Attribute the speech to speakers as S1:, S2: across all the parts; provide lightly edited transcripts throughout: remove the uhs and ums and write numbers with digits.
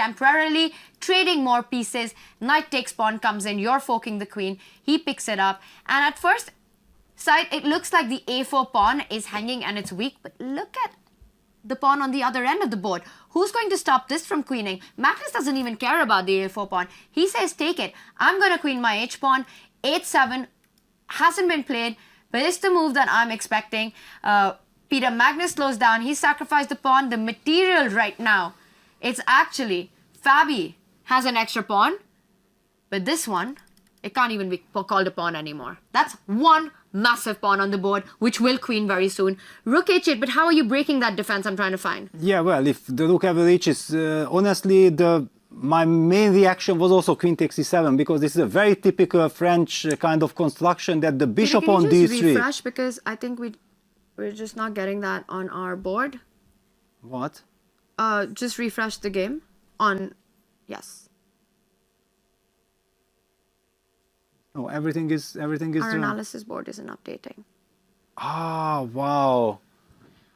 S1: temporarily trading more pieces. Knight takes pawn comes in, you're forking the queen, he picks it up. And at first sight, it looks like the a4 pawn is hanging and it's weak, but look at the pawn on the other end of the board. Who's going to stop this from queening? Magnus doesn't even care about the a4 pawn. He says, take it. I'm going to queen my h-pawn. h7 hasn't been played, but it's the move that I'm expecting. Peter, Magnus slows down. He sacrificed the pawn. The material right now, it's actually Fabi has an extra pawn, but this one, it can't even be called a pawn anymore. That's one massive pawn on the board, which will queen very soon. Rook h8, but how are you breaking that defense? I'm trying to find.
S2: Yeah, well, if the rook ever reaches, honestly, my main reaction was also queen takes e7, because this is a very typical French kind of construction that the bishop on d3.
S1: Can you just refresh, because I think we're just not getting that on our board.
S2: What?
S1: Just refresh the game on, yes.
S2: Oh, everything is
S1: Our analysis board isn't updating.
S2: Ah, wow.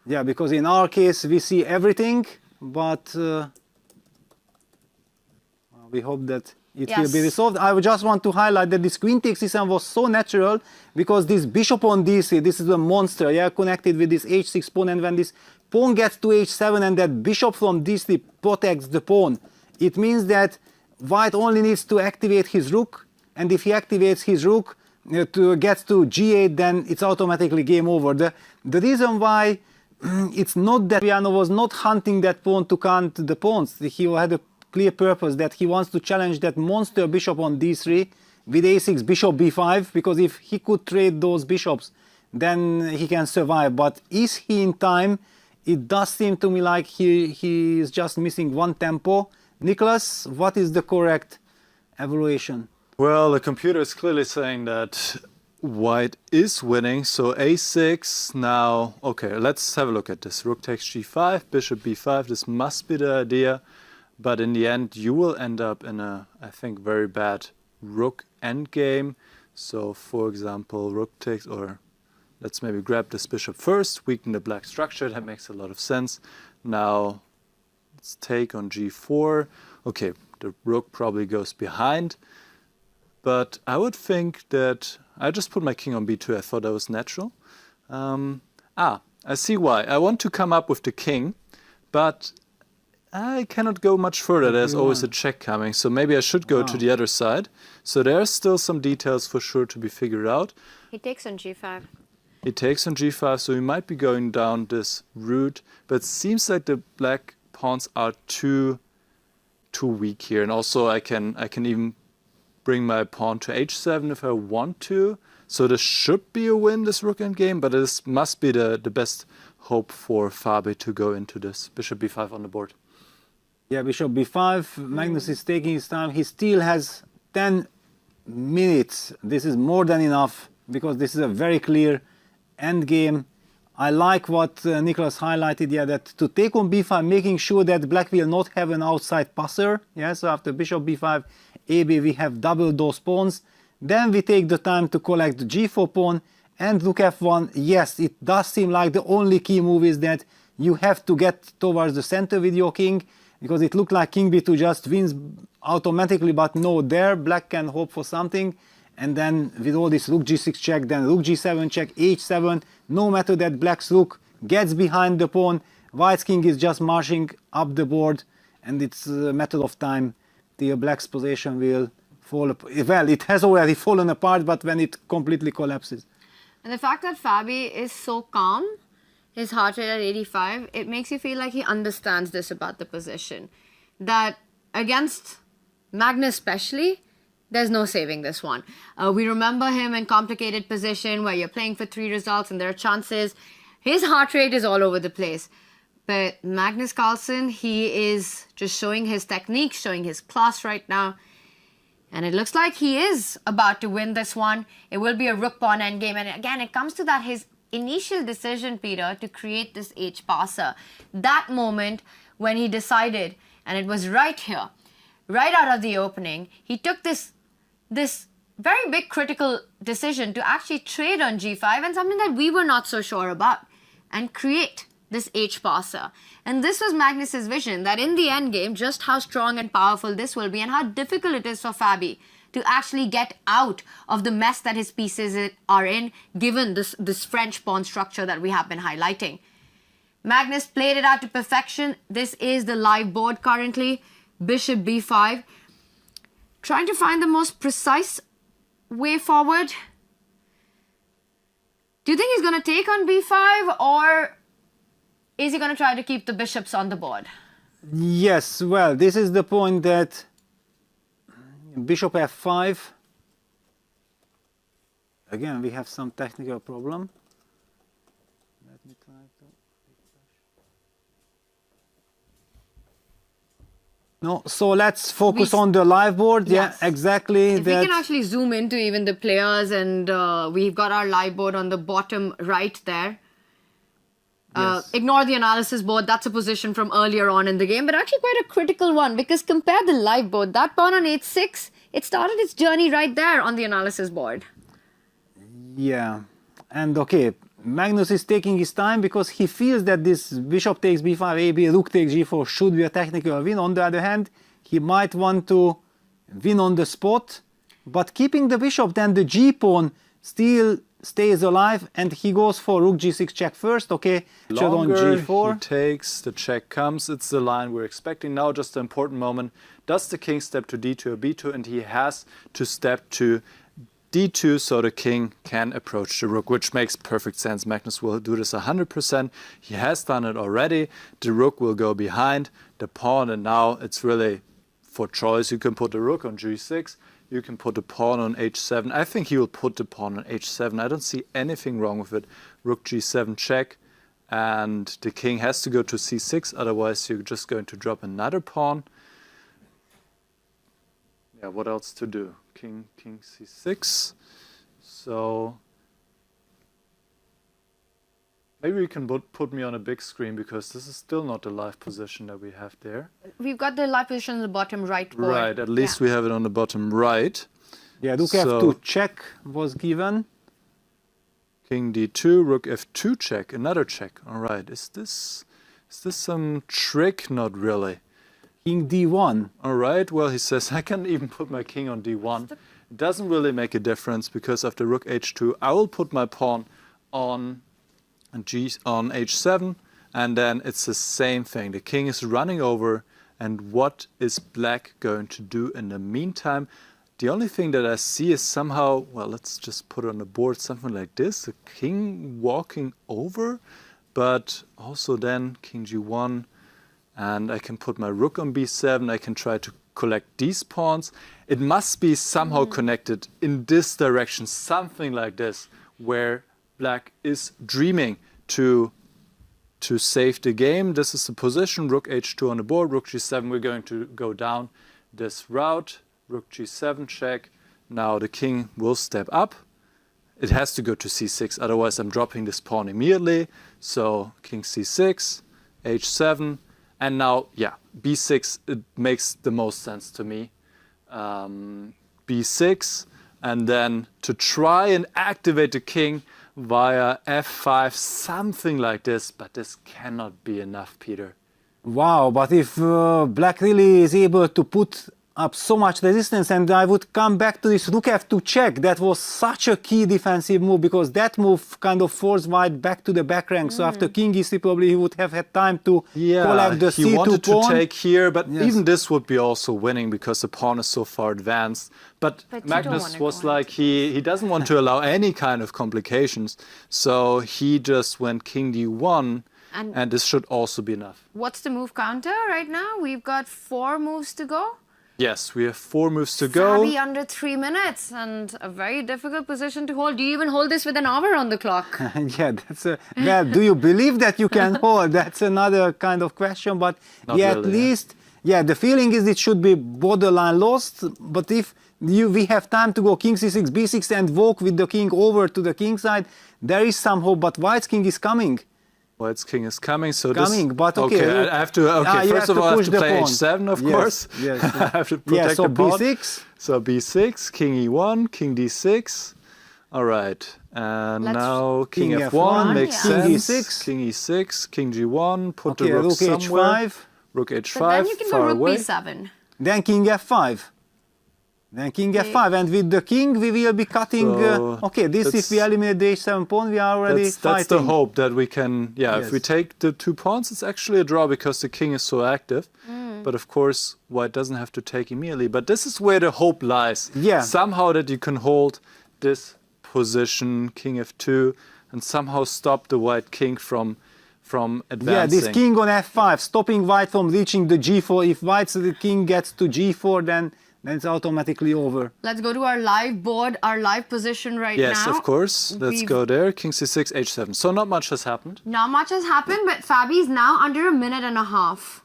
S2: Yeah, because in our case we see everything, but we hope that it will be resolved. I would just want to highlight that this queen takes e7 was so natural, because this bishop on d3, this is a monster, yeah, connected with this h6 pawn, and when this pawn gets to h7 and that bishop from d3 protects the pawn, it means that white only needs to activate his rook, and if he activates his rook to get to g8, then it's automatically game over. The reason why it's not that Caruana was not hunting that pawn to count the pawns, he had a clear purpose that he wants to challenge that monster bishop on d3 with a6, bishop b5, because if he could trade those bishops, then he can survive. But is he in time? It does seem to me like he is just missing one tempo. Nicholas, what is the correct evaluation?
S3: Well, the computer is clearly saying that white is winning, so a6 now. Okay, let's have a look at this. Rook takes g5, bishop b5, this must be the idea. But in the end, you will end up in a, I think, very bad rook endgame. So, for example, rook takes, or let's maybe grab this bishop first, weaken the black structure. That makes a lot of sense. Now, let's take on g4. Okay, the rook probably goes behind. But I would think that I just put my king on b2. I thought that was natural. I see why. I want to come up with the king, but I cannot go much further. There's always a check coming, so maybe I should go to the other side. So there's still some details for sure to be figured out.
S1: He takes on g5.
S3: He takes on g5, so he might be going down this route, but it seems like the black pawns are too weak here. And also I can even bring my pawn to h7 if I want to. So this should be a win, this rook endgame, but this must be the best hope for Fabi to go into this. Bishop b5 on the board.
S2: Yeah, bishop b5, Magnus is taking his time. He still has 10 minutes. This is more than enough, because this is a very clear endgame. I like what Nicholas highlighted, yeah, that to take on b5, making sure that black will not have an outside passer. Yeah, so after bishop b5, ab, we have double those pawns. Then we take the time to collect the g4 pawn and rook f1. Yes, it does seem like the only key move is that you have to get towards the center with your king, because it looked like king b2 just wins automatically, but no, there black can hope for something. And then with all this rook g6 check, then rook g7 check, h7, no matter that black's rook gets behind the pawn, white's king is just marching up the board, and it's a matter of time till black's position will fall apart. Well, it has already fallen apart, but when it completely collapses.
S1: And the fact that Fabi is so calm, his heart rate at 85, it makes you feel like he understands this about the position. That against Magnus especially, there's no saving this one. We remember him in complicated position where you're playing for 3 results and there are chances. His heart rate is all over the place. But Magnus Carlsen, he is just showing his technique, showing his class right now. And it looks like he is about to win this one. It will be a rook pawn endgame. And again, it comes to that his initial decision, Peter, to create this H passer. That moment when he decided, and it was right here, right out of the opening, he took this very big critical decision to actually trade on g5, and something that we were not so sure about, and create this h-passer. And this was Magnus's vision, that in the end game, just how strong and powerful this will be and how difficult it is for Fabi to actually get out of the mess that his pieces are in, given this French pawn structure that we have been highlighting. Magnus played it out to perfection. This is the live board currently. Bishop b5. Trying to find the most precise way forward. Do you think he's going to take on b5, or is he going to try to keep the bishops on the board?
S2: Yes, well, this is the point that bishop f5. Again, we have some technical problem. Let me try to... No, so let's focus on the live board.
S1: Yes.
S2: Yeah, exactly.
S1: If we can actually zoom into even the players, and we've got our live board on the bottom right there.
S2: Yes.
S1: Ignore the analysis board, that's a position from earlier on in the game, but actually quite a critical one, because compare the live board. That pawn on h6, it started its journey right there on the analysis board.
S2: Yeah, and okay, Magnus is taking his time because he feels that this bishop takes b5, ab, rook takes g4 should be a technical win. On the other hand, he might want to win on the spot, but keeping the bishop, then the g-pawn still stays alive, and he goes for rook g6 check first. Okay,
S3: Longer
S2: on g4.
S3: he takes, the check comes. It's the line we're expecting now. Just an important moment. Does the king step to d2 or b2? And he has to step to d2 so the king can approach the rook, which makes perfect sense. Magnus will do this 100%. He has done it already. The rook will go behind the pawn, and now it's really for choice. You can put the rook on g6. You can put the pawn on h7. I think he will put the pawn on h7. I don't see anything wrong with it. Rook g7 check. And the king has to go to c6. Otherwise, you're just going to drop another pawn. Yeah, what else to do? King c6. So maybe you can put me on a big screen, because this is still not the live position that we have there.
S1: We've got the live position on the bottom right board.
S3: Right, at least we have it on the bottom right.
S2: Yeah, rook
S3: So-
S2: f2 check was given.
S3: King d2, rook f2 check, another check. All right, is this some trick? Not really.
S2: King d1.
S3: All right, well, he says I can even put my king on d1. It doesn't really make a difference, because after rook h2, I will put my pawn on h7, and then it's the same thing. The king is running over, and what is black going to do in the meantime? The only thing that I see is somehow, well, let's just put on the board something like this, the king walking over, but also then king g1, and I can put my rook on b7. I can try to collect these pawns. It must be somehow connected in this direction, something like this, where black is dreaming to save the game. This is the position, rook h2 on the board, rook g7. We're going to go down this route, rook g7 check. Now the king will step up. It has to go to c6, otherwise I'm dropping this pawn immediately. So king c6, h7, and now, yeah, b6, it makes the most sense to me. b6, and then to try and activate the king via f5, something like this, but this cannot be enough, Peter.
S2: Wow, but if black really is able to put up so much resistance, and I would come back to this rook f2 check, that was such a key defensive move, because that move kind of forced white back to the back rank. So after king e3, probably he would have had time to collect the c2
S3: he wanted
S2: pawn.
S3: to take here, but
S2: Yes.
S3: even this would be also winning, because the pawn is so far advanced. But
S1: But you don't
S3: Magnus
S1: wanna
S3: was
S1: go
S3: like, he doesn't want to allow any kind of complications, so he just went king d1,
S1: And-
S3: and this should also be enough.
S1: What's the move counter right now? We've got 4 moves to go.
S3: Yes, we have 4 moves to go.
S1: Fabi under 3 minutes, and a very difficult position to hold. Do you even hold this with an hour on the clock?
S2: Yeah, that's a, well, do you believe that you can hold? That's another kind of question, but
S3: Not
S2: yeah,
S3: really,
S2: at least, yeah, the feeling is it should be borderline lost, but if we have time to go king c6, b6, and walk with the king over to the king side, there is some hope, but white's king is coming.
S3: White's king is coming, so
S2: Coming,
S3: this...
S2: but okay.
S3: I have to, okay,
S2: You
S3: first
S2: have
S3: of all, I have
S2: push
S3: to
S2: the
S3: play
S2: pawn.
S3: h7, of
S2: Yes,
S3: course.
S2: yes,
S3: I have to protect
S2: Yeah, so
S3: the pawn.
S2: b6.
S3: So b6, king e1, king d6. All right. And
S1: Let's-
S3: now King
S2: King
S3: F1
S2: F1,
S3: makes
S1: yeah.
S3: sense.
S2: King
S3: King E6, King G1, put
S2: Okay,
S3: the rook
S2: rook
S3: somewhere.
S2: H5.
S3: Rook
S1: But
S3: H5,
S1: then you can
S3: far
S1: go rook
S3: away.
S1: B7.
S2: Then King F5. Then King F5. And with the king, we will be cutting.
S3: So
S2: Okay, this if we
S3: that's-
S2: eliminate the H7 pawn, we are already
S3: That's
S2: fighting.
S3: the hope that we can,
S2: Yes.
S3: if we take the 2 pawns, it's actually a draw because the king is so active. But of course, white doesn't have to take immediately. But this is where the hope lies.
S2: Yeah.
S3: Somehow that you can hold this position, King F2, and somehow stop the white king from advancing.
S2: Yeah, this king on F5, stopping white from reaching the G4. If white's the king gets to G4, then it's automatically over.
S1: Let's go to our live board, our live position right now.
S3: Yes, of course. Let's
S1: We've-
S3: go there. King C6, H7. So not much has happened.
S1: Not much has happened, but Fabi's now under a minute and a half.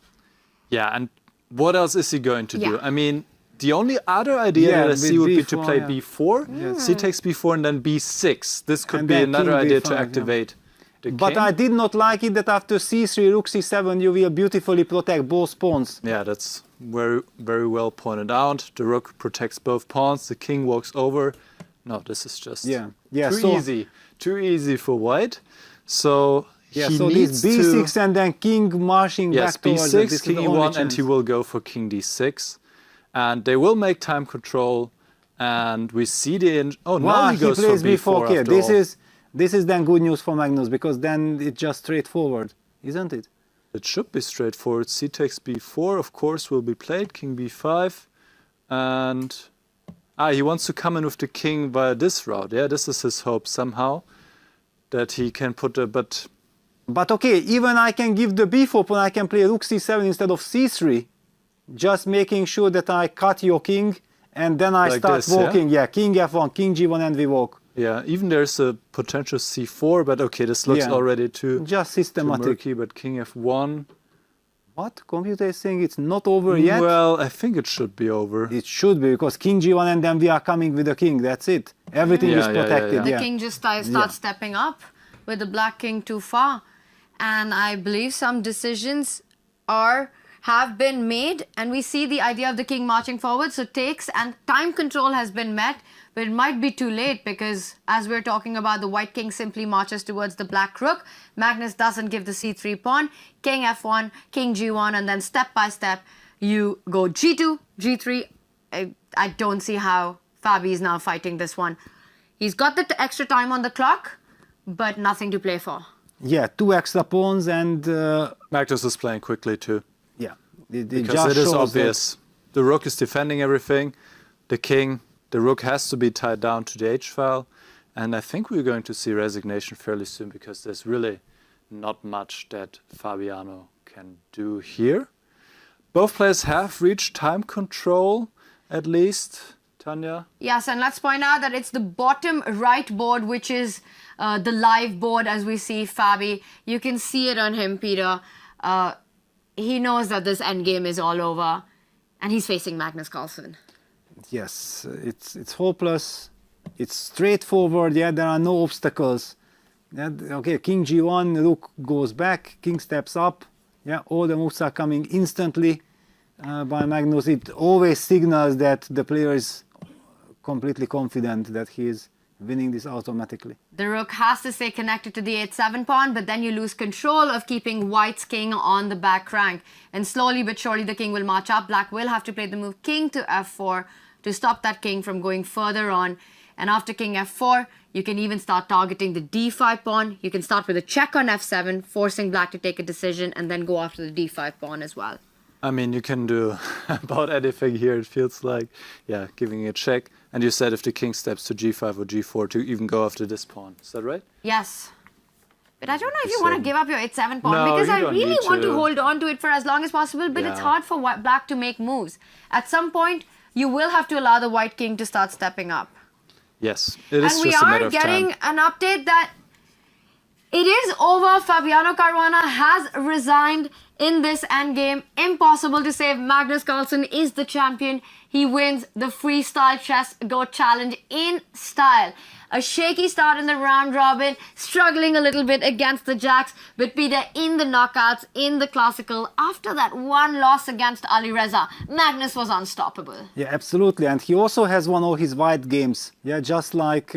S3: Yeah, and what else is he going to do?
S1: Yeah.
S3: I mean, the only other idea
S2: Yeah,
S3: that I
S2: with
S3: see would be to
S2: B4,
S3: play
S2: yeah.
S3: B4. C takes B4 and then B6. This could
S2: And
S3: be
S2: then
S3: another
S2: king
S3: idea
S2: B5,
S3: to
S2: yeah.
S3: activate the
S2: But
S3: king.
S2: I did not like it that after C3, rook C7, you will beautifully protect both pawns.
S3: Yeah, that's very, very well pointed out. The rook protects both pawns. The king walks over. No, this is just
S2: Yeah,
S3: too
S2: so-
S3: easy. Too easy for white. So
S2: Yeah,
S3: he
S2: so
S3: needs
S2: this B6
S3: to...
S2: and then king marching
S3: Yes,
S2: back towards it.
S3: B6,
S2: This is
S3: King
S2: the only
S3: E1, and he
S2: chance.
S3: will go for King D6. And they will make time control. And we see the... Oh, now
S2: Wow,
S3: he goes
S2: plays
S3: for B4
S2: Okay,
S3: after
S2: this
S3: all.
S2: this is then good news for Magnus because then it's just straightforward, isn't it?
S3: It should be straightforward. C takes B4, of course, will be played. King B5. And... he wants to come in with the king via this route. Yeah, this is his hope somehow. That he can put a...
S2: But okay, even I can give the B4 pawn, I can play rook C7 instead of C3, just making sure that I cut your king and then I
S3: Like
S2: start
S3: this, yeah?
S2: walking. Yeah, king F1, king G1 and we walk.
S3: Yeah, even there's a potential C4, but okay, this looks
S2: Yeah.
S3: already too
S2: Just
S3: too
S2: systematic.
S3: murky. But King F1...
S2: What? Computer is saying it's not over yet?
S3: Well, I think it should be over.
S2: It should be because king G1 and then we are coming with the king. That's it. Everything
S3: Yeah,
S2: is
S3: yeah, yeah,
S2: protected.
S1: The
S2: Yeah.
S1: king just starts
S2: Yeah.
S1: stepping up with the black king too far. And I believe some decisions have been made, and we see the idea of the king marching forward. So takes and time control has been met, but it might be too late because as we're talking about, the white king simply marches towards the black rook. Magnus doesn't give the c3 pawn. King f1, king g1, and then step by step you go g2, g3. I don't see how Fabi is now fighting this one. He's got the extra time on the clock, but nothing to play for.
S2: Yeah, 2 extra pawns and
S3: Magnus is playing quickly too.
S2: yeah.
S3: Because it is obvious. The rook is defending everything. The rook has to be tied down to the h-file. And I think we're going to see resignation fairly soon because there's really not much that Fabiano can do here. Both players have reached time control, at least. Tanya?
S1: Yes, and let's point out that it's the bottom right board, which is the live board as we see Fabi. You can see it on him, Peter. He knows that this endgame is all over, and he's facing Magnus Carlsen.
S2: Yes, it's hopeless. It's straightforward. Yeah, there are no obstacles. Yeah, okay, king g1, rook goes back, king steps up. Yeah, all the moves are coming instantly by Magnus. It always signals that the player is completely confident that he is winning this automatically.
S1: The rook has to stay connected to the h7 pawn, but then you lose control of keeping white's king on the back rank. And slowly but surely the king will march up. Black will have to play the move king to f4 to stop that king from going further on. And after king f4, you can even start targeting the d5 pawn. You can start with a check on f7, forcing black to take a decision, and then go after the d5 pawn as well.
S3: I mean, you can do about anything here, it feels like. Yeah, giving a check. And you said if the king steps to g5 or g4 to even go after this pawn. Is that right?
S1: Yes. But I don't know if you want to give up your h7 pawn,
S3: No,
S1: because
S3: you
S1: I
S3: don't
S1: really
S3: need
S1: want to
S3: to.
S1: hold on to it for as long as possible, but it's
S3: Yeah.
S1: hard for black to make moves. At some point, you will have to allow the white king to start stepping up.
S3: Yes, it is
S1: And we
S3: just a matter
S1: are
S3: of
S1: getting
S3: time.
S1: an update that it is over. Fabiano Caruana has resigned in this endgame. Impossible to save. Magnus Carlsen is the champion. He wins the Freestyle Chess Go Challenge in style. A shaky start in the round robin, struggling a little bit against the jacks, but Peter in the knockouts, in the classical, after that one loss against Ali Reza, Magnus was unstoppable.
S2: Yeah, absolutely. And he also has won all his white games. Yeah, just like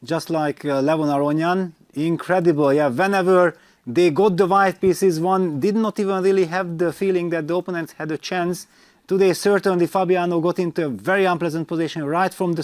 S2: just like Levon Aronyan. Incredible, yeah. Whenever they got the white pieces, one did not even really have the feeling that the opponent had a chance. Today, certainly, Fabiano got into a very unpleasant position right from the